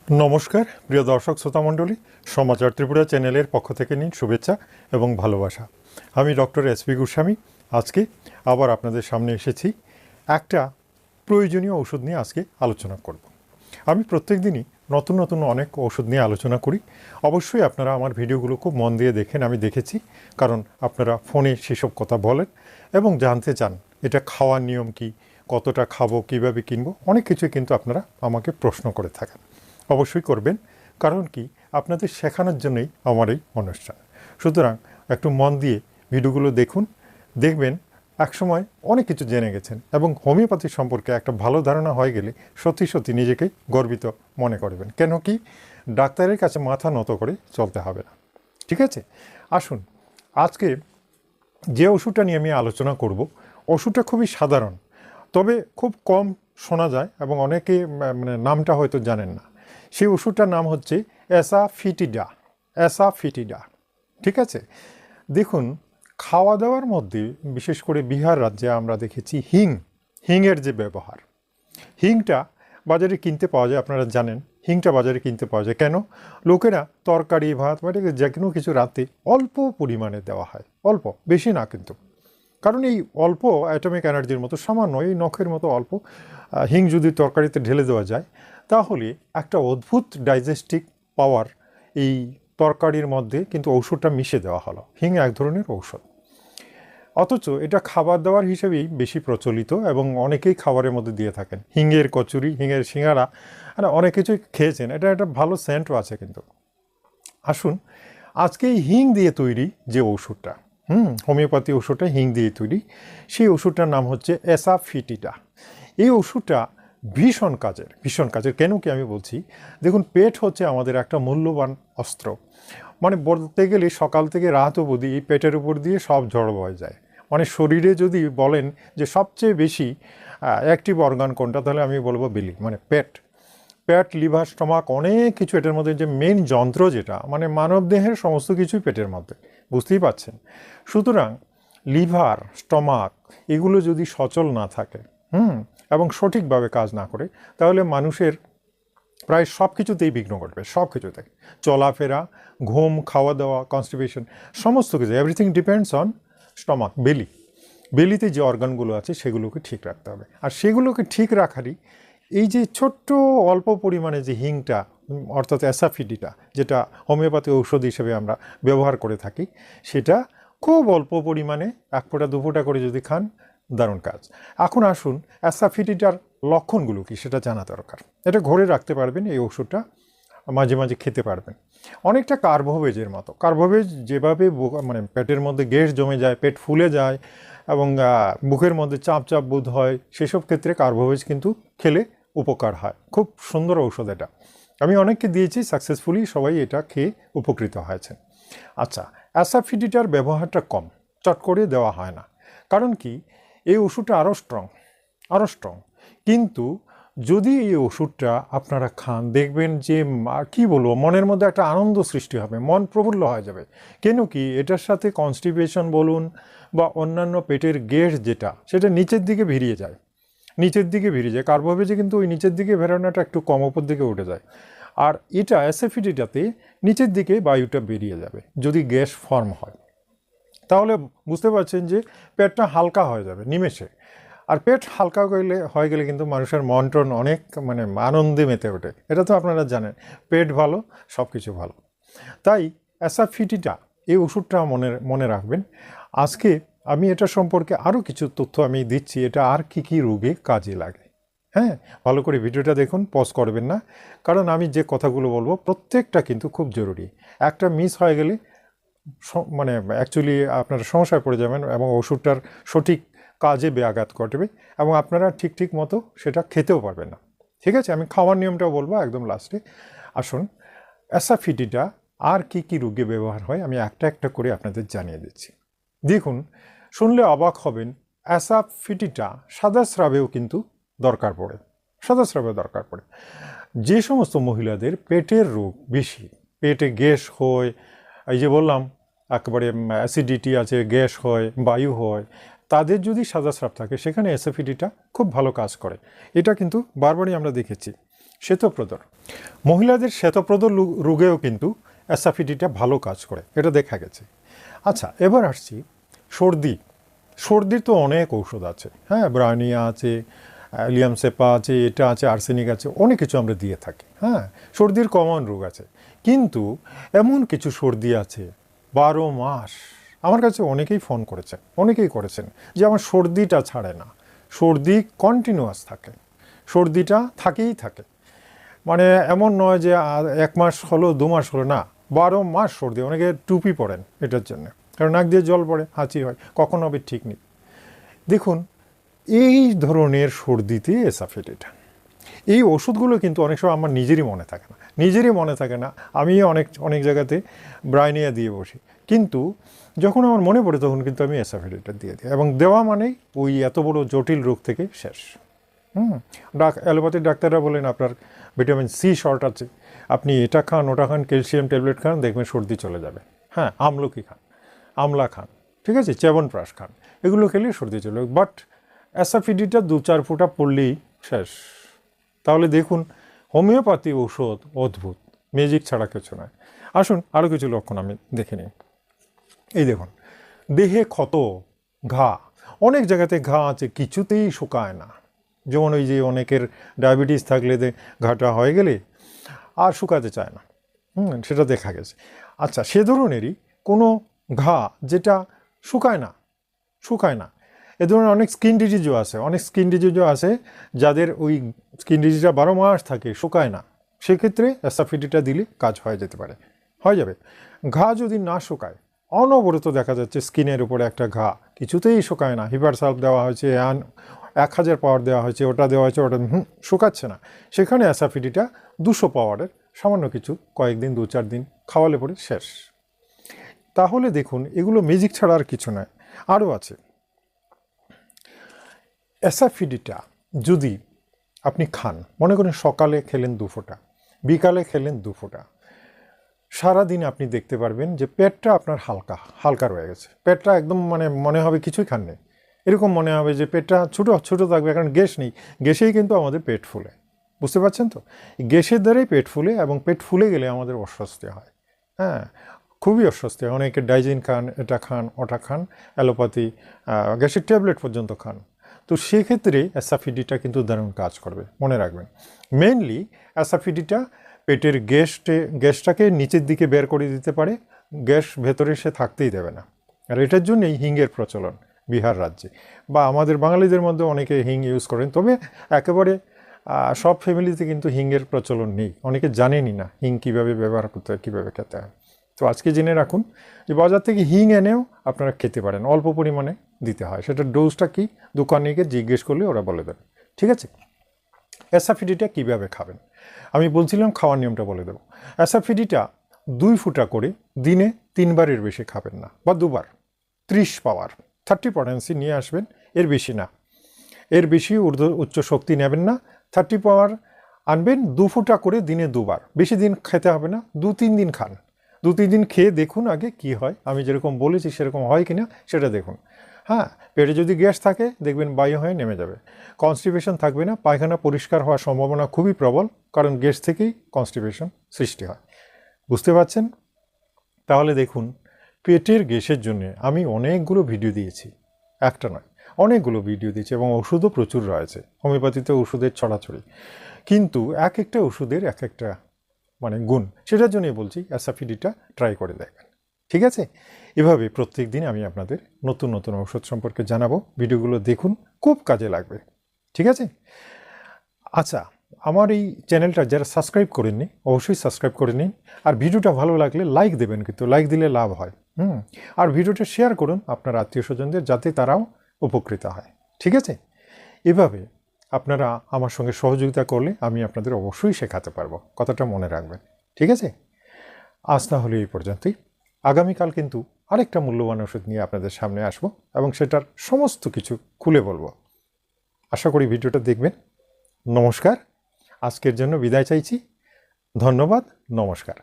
নমস্কার প্রিয় দর্শক শ্রোতামণ্ডলী, সমাচার ত্রিপুরা চ্যানেলের পক্ষ থেকে নিন শুভেচ্ছা এবং ভালোবাসা। আমি ডক্টর SP গোস্বামী আজকে আবার আপনাদের সামনে এসেছি একটা প্রয়োজনীয় ওষুধ নিয়ে আজকে আলোচনা করব। আমি প্রত্যেক দিনই নতুন নতুন অনেক ওষুধ নিয়ে আলোচনা করি। অবশ্যই আপনারা আমার ভিডিওগুলো খুব মন দিয়ে দেখেন, আমি দেখেছি, কারণ আপনারা ফোনে সেসব কথা বলেন এবং জানতে চান এটা খাওয়ার নিয়ম কি, কতটা খাবো, কীভাবে কিনবো, অনেক কিছুই কিন্তু আপনারা আমাকে প্রশ্ন করে থাকেন। অবশ্যই করবেন, কারণ কি আপনাদের শেখানোর জন্যই আমার এই অনুষ্ঠান। সুতরাং একটু মন দিয়ে ভিডিওগুলো দেখুন, দেখবেন একসময় অনেক কিছু জেনে গেছেন এবং হোমিওপ্যাথি সম্পর্কে একটা ভালো ধারণা হয়ে গেলে সত্যি সত্যি নিজেকে গর্বিত মনে করবেন। কেন কি ডাক্তারের কাছে মাথা নত করে চলতে হবে না। ঠিক আছে, আসুন আজকে যে ওষুধটা নিয়ে আমি আলোচনা করব, ওষুধটা খুবই সাধারণ, তবে খুব কম শোনা যায় এবং অনেকে নামটা হয়তো জানেন না। সেই ওষুধটার নাম হচ্ছে অ্যাসাফিটিডা। ঠিক আছে, দেখুন খাওয়া দাওয়ার মধ্যে বিশেষ করে বিহার রাজ্যে আমরা দেখেছি হিংয়ের যে ব্যবহার। হিংটা বাজারে কিনতে পাওয়া যায়, আপনারা জানেন হিংটা বাজারে কিনতে পাওয়া যায়। কেন? লোকেরা তরকারি ভাত মানে যে কোনো কিছু রাতে অল্প পরিমাণে দেওয়া হয়, অল্প, বেশি না কিন্তু। কারণ এই অল্প অ্যাটমিক এনার্জির মতো সামান্য, এই নখের মতো অল্প হিং যদি তরকারিতে ঢেলে দেওয়া যায় তাহলে একটা অদ্ভুত ডাইজেস্টিক পাওয়ার এই তরকারির মধ্যে কিন্তু ঔষধটা মিশে দেওয়া হলো। হিং এক ধরনের ঔষধ, অথচ এটা খাবার দাবার হিসেবেই বেশি প্রচলিত এবং অনেকেই খাবারের মধ্যে দিয়ে থাকেন। হিঙের কচুরি, হিঙের সিঙ্গারা, অনেক কিছুই খেয়েছেন। এটা একটা ভালো সেন্টও আছে। কিন্তু আসুন আজকে এই হিং দিয়ে তৈরি যে ওষুধটা, হোমিওপ্যাথি ওষুধটা হিং দিয়ে তৈরি, সেই ওষুধটার নাম হচ্ছে অ্যাসাফিটিডা। এই ওষুধটা ভীষণ কাজের। কেন কি আমি বলছি, দেখুন পেট হচ্ছে আমাদের একটা মূল্যবান অস্ত্র। মানে বলতে গেলে সকাল থেকে রাত অবধি এই পেটের উপর দিয়ে সব ঝড় বয়ে যায়। মানে শরীরে যদি বলেন যে সবচেয়ে বেশি অ্যাক্টিভ অর্গান কোনটা, তাহলে আমি বলবো বেলি, মানে পেট, লিভার, স্টমাক, অনেক কিছু এটার মধ্যে যে মেন যন্ত্র যেটা, মানে মানব দেহের সমস্ত কিছুই পেটের মধ্যে, বুঝতেই পাচ্ছেন। সুতরাং লিভার, স্টমাক এগুলো যদি সচল না থাকে এবং সঠিকভাবে কাজ না করে, তাহলে মানুষের প্রায় সব কিছুতেই বিঘ্ন ঘটবে। সব কিছুতে, চলাফেরা, ঘুম, খাওয়া দাওয়া, কনস্টিপেশন, সমস্ত কিছু, এভরিথিং ডিপেন্ডস অন স্টমাক, বেলিতে যে অর্গানগুলো আছে সেগুলোকে ঠিক রাখতে হবে। আর সেগুলোকে ঠিক রাখারই এই যে ছোট্ট অল্প পরিমাণে যে হিংটা, অর্থাৎ অ্যাসাফিটিডা, যেটা হোমিওপ্যাথি ঔষধ হিসেবে আমরা ব্যবহার করে থাকি, সেটা খুব অল্প পরিমাণে 1 ফোঁটা 2 ফোঁটা করে যদি খান, দারুণ কাজ। এখন আসুন অ্যাসাফিটিডার লক্ষণগুলো কি সেটা জানা দরকার। এটা ঘরে রাখতে পারবেন, এই ওষুধটা মাঝে মাঝে খেতে পারবেন। অনেকটা কার্বোভেজের মতো। কার্বোভেজ যেভাবে মানে পেটের মধ্যে গ্যাস জমে যায়, পেট ফুলে যায় এবং বুকের মধ্যে চাপ বোধ হয়, সেসব ক্ষেত্রে কার্বোভেজ কিন্তু খেলে উপকার হয়। খুব সুন্দর ঔষধ এটা, আমি অনেককে দিয়েছি সাকসেসফুলি, সবাই এটা খেয়ে উপকৃত হয়েছেন। আচ্ছা, অ্যাসাফিটিডার ব্যবহারটা কম, চট করে দেওয়া হয় না। কারণ কি, এই ওষুধটা আরও স্ট্রং। কিন্তু যদি এই ওষুধটা আপনারা খান, দেখবেন যে কি বলবো, মনের মধ্যে একটা আনন্দ সৃষ্টি হবে, মন প্রফুল্ল হয়ে যাবে। কেন কি, এটার সাথে কনস্টিপেশন বলুন বা অন্যান্য পেটের গ্যাস যেটা, সেটা নিচের দিকে ভিড়িয়ে যায়। কার্বোভেজে কিন্তু ওই নিচের দিকে বেরোনোটা একটু কম, উপর দিকে উঠে যায়। আর এটা অ্যাসাফিটিডাতে নিচের দিকে বায়ুটা বেরিয়ে যাবে। যদি গ্যাস ফর্ম হয় তাহলে বুঝতে পারছেন যে পেটটা হালকা হয়ে যাবে নিমেষে। আর পেট হালকা হয়ে গেলে কিন্তু মানুষের মন টন অনেক আনন্দে মেতে ওঠে। এটা তো আপনারা জানেন, পেট ভালো, সব কিছু ভালো। তাই অ্যাসাফিটিডা এই ওষুধটা মনে রাখবেন। আজকে আমি এটা সম্পর্কে আরও কিছু তথ্য আমি দিচ্ছি, এটা আর কি রোগে কাজে লাগে। ভালো করে ভিডিওটা দেখুন, পজ করবেন না, কারণ আমি যে কথাগুলো বলবো প্রত্যেকটা কিন্তু খুব জরুরি। একটা মিস হয়ে গেলে অ্যাকচুয়ালি আপনারা সমস্যায় পড়ে যাবেন এবং ওষুধটার সঠিক কাজে ব্যাঘাত ঘটবে এবং আপনারা ঠিক মতো সেটা খেতেও পারবেন না। ঠিক আছে, আমি খাওয়ার নিয়মটাও বলবো একদম লাস্টে। আসুন অ্যাসাফিটিডা আর কি রোগে ব্যবহার হয় আমি একটা করে আপনাদের জানিয়ে দিচ্ছি। দেখুন, শুনলে অবাক হবেন, অ্যাসাফিটিডা সাদা স্রাবেও কিন্তু দরকার পড়ে। যে সমস্ত মহিলাদের পেটের রোগ বেশি, পেটে গ্যাস হয়, এই যে বললাম একেবারে অ্যাসিডিটি আছে, গ্যাস হয়, বায়ু হয়, তাদের যদি সাদা স্রাব থাকে সেখানে অ্যাসাফিটিডা খুব ভালো কাজ করে। এটা কিন্তু বারবারই আমরা দেখেছি। শ্বেতপ্রদর মহিলাদের শ্বেতপ্রদ রোগেও কিন্তু অ্যাসাফিটিটা ভালো কাজ করে, এটা দেখা গেছে। আচ্ছা, এবার আসছি সর্দির তো অনেক ঔষধ আছে, হ্যাঁ, ব্রায়োনিয়া আছে, লিয়ামসেপা আছে, এটা আছে, আর্সেনিক আছে, অনেক কিছু আমরা দিয়ে থাকি। হ্যাঁ, সর্দির কমন রোগ আছে, কিন্তু এমন কিছু সর্দি আছে 12 মাস। আমার কাছে অনেকেই ফোন করেছেন, অনেকেই করেছেন যে আমার সর্দিটা ছাড়ে না, সর্দি কন্টিনিউয়াস থাকে, সর্দিটা থাকেই থাকে, মানে এমন নয় যে 1 মাস হলো 2 মাস হলো, না, 12 মাস সর্দি। অনেকে টুপি পরেন এটার জন্য, কারণ নাক দিয়ে জল পড়ে, হাঁচি হয়, কখন হবে ঠিক নেই। দেখুন, এই ধরনের সর্দিতে অ্যাসাফোয়েটিডা, এই ওষুধগুলো কিন্তু অনেক সময় আমার নিজেরই মনে থাকে না, আমি অনেক জায়গাতে ব্রায়োনিয়া দিয়ে বসি, কিন্তু যখন আমার মনে পড়ে তখন কিন্তু আমি অ্যাসাফোয়েটিডা দিয়ে দিই, এবং দেওয়া মানেই ওই এত বড় জটিল রোগ থেকে শেষ। অ্যালোপ্যাথির ডাক্তাররা বলেন আপনার ভিটামিন সি শর্ট আছে, আপনি এটা খান, ওটা খান, ক্যালসিয়াম ট্যাবলেট খান, দেখবেন সর্দি চলে যাবে। হ্যাঁ, আমলকি খান, আমলা খান, ঠিক আছে, চ্যবনপ্রাশ খান, এগুলো খেলে সর্দি চলে যাবে। বাট অ্যাসাফোয়েটিডা 2-4 ফোঁটা পড়লেই শেষ। তাহলে দেখুন, হোমিওপ্যাথি ঔষধ অদ্ভুত, ম্যাজিক ছাড়া কিছু নয়। আসুন আরও কিছু লক্ষণ আমি দেখে নিই। এই দেখুন, দেহে ক্ষত, ঘা, অনেক জায়গাতে ঘা আছে, কিছুতেই শুকায় না। যেমন ওই যে অনেকের ডায়াবেটিস থাকলে ঘাটা হয়ে গেলে আর শুকাতে চায় না, সেটা দেখা গেছে। আচ্ছা, সে ধরনেরই কোনো ঘা যেটা শুকায় না, এ ধরনের অনেক স্কিন ডিজিজও আছে, যাদের ওই স্কিন ডিজিজটা 12 মাস থাকে, শুকায় না, সেক্ষেত্রে অ্যাসাফোয়েটিডা দিলে কাজ হয়ে যাবে। ঘা যদি না শুকায়, অনবরত দেখা যাচ্ছে স্কিনের উপরে একটা ঘা, কিছুতেই শুকায় না, হিপার সালফ দেওয়া হয়েছে, 1000 পাওয়ার দেওয়া হয়েছে, ওটা দেওয়া হয়েছে, ওটা শুকাচ্ছে না, সেখানে অ্যাসাফোয়েটিডা 200 পাওয়ারের সামান্য কিছু কয়েকদিন 2-4 দিন খাওয়ালে পরে শেষ। তাহলে দেখুন, এগুলো ম্যাজিক ছাড়া আর কিছু নয়। আরও আছে, অ্যাসাফোয়েটিডা যদি আপনি খান, মনে করেন সকালে খেলেন 2 ফোঁটা, বিকালে খেলেন 2 ফোঁটা, সারাদিন আপনি দেখতে পারবেন যে পেটটা আপনার হালকা রয়ে গেছে, পেটটা একদম মনে হবে কিছুই খাননি, এরকম মনে হবে যে পেটটা ছোটো থাকবে, কারণ গ্যাস নেই, গ্যাসেই কিন্তু আমাদের পেট ফুলে, বুঝতে পারছেন তো, গ্যাসের দ্বারাই পেট ফুলে, এবং পেট ফুলে গেলে আমাদের অস্বস্তি হয়। হ্যাঁ, খুবই অস্বস্তি হয়। অনেকে ডাইজিন খান, এটা খান, ওটা খান, অ্যালোপ্যাথি গ্যাসের ট্যাবলেট পর্যন্ত খান। তো সেক্ষেত্রে অ্যাসাফোয়েটিডা কিন্তু দারুণ কাজ করবে, মনে রাখবেন। মেনলি অ্যাসাফোয়েটিডা পেটের গ্যাসটাকে নিচের দিকে বের করে দিতে পারে, গ্যাস ভেতরে সে থাকতেই দেবে না। আর এটার জন্যই হিংয়ের প্রচলন বিহার রাজ্যে, বা আমাদের বাঙালিদের মধ্যে অনেকে হিং ইউজ করেন, তবে একেবারে সব ফ্যামিলিতে কিন্তু হিংয়ের প্রচলন নেই, অনেকে জানেনই না হিং কীভাবে ব্যবহার করতে হয়, কীভাবে খেতে হয়। তো আজকে জেনে রাখুন যে বাজার থেকে হিং এনেও আপনারা খেতে পারেন, অল্প পরিমাণে দিতে হয়, সেটার ডোজটা কি দোকানে গিয়ে জিজ্ঞেস করলে ওরা বলে দেবে, ঠিক আছে। অ্যাসাফোয়েটিডা কীভাবে খাবেন আমি বলছিলাম, খাওয়ার নিয়মটা বলে দেবো। অ্যাসাফোয়েটিডা 2 ফোঁটা করে দিনে 3 বারের বেশি খাবেন না, বা 2 বার, 30 পাওয়ার 30 পটেন্সি নিয়ে আসবেন, এর বেশি না, এর বেশি উচ্চ শক্তি নেবেন না, 30 পাওয়ার আনবেন, 2 ফোঁটা করে দিনে 2 বার, বেশি দিন খেতে হবে না, 2-3 দিন খান, 2-3 দিন খেয়ে দেখুন আগে কি হয়, আমি যেরকম বলেছি সেরকম হয় কিনা সেটা দেখুন। হ্যাঁ, পেটে যদি গ্যাস থাকে দেখবেন বায়ু হয়ে নেমে যাবে, কনস্টিপেশন থাকবে না, পায়খানা পরিষ্কার হওয়ার সম্ভাবনা খুবই প্রবল, কারণ গ্যাস থেকেই কনস্টিপেশন সৃষ্টি হয়, বুঝতে পারছেন। তাহলে দেখুন, পেটের গ্যাসের জন্য আমি অনেকগুলো ভিডিও দিয়েছি, একটা নয়, অনেকগুলো ভিডিও দিয়েছি, এবং ওষুধও প্রচুর রয়েছে, হোমিওপ্যাথিতে ওষুধের ছড়াছড়ি, কিন্তু এক একটা ওষুধের এক একটা গুণ, সেটার জন্যই বলছি অ্যাসাফোয়েটিডা ট্রাই করে দেখবেন, ঠিক আছে। এভাবে প্রত্যেক দিন আমি আপনাদের নতুন নতুন ঔষধ সম্পর্কে জানাবো, ভিডিওগুলো দেখুন, খুব কাজে লাগবে, ঠিক আছে। আচ্ছা, আমার এই চ্যানেলটা যারা সাবস্ক্রাইব করেননি অবশ্যই সাবস্ক্রাইব করে নিন, আর ভিডিওটা ভালো লাগলে লাইক দেবেন, কিন্তু লাইক দিলে লাভ হয়, আর ভিডিওটা শেয়ার করুন আপনার আত্মীয় স্বজনদের, যাতে তারাও উপকৃত হয়, ঠিক আছে। এভাবে আপনারা আমার সঙ্গে সহযোগিতা করলে আমি আপনাদের অবশ্যই শেখাতে পারবো, কথাটা মনে রাখবেন, ঠিক আছে। আজ তাহলে এই পর্যন্তই, আগামীকাল কিন্তু আরেকটা মূল্যবান ওষুধ নিয়ে আপনাদের সামনে আসবো, এবং সেটার সমস্ত কিছু খুলে বলবো। আশা করি ভিডিওটা দেখবেন। নমস্কার, আজকের জন্য বিদায় চাইছি, ধন্যবাদ, নমস্কার।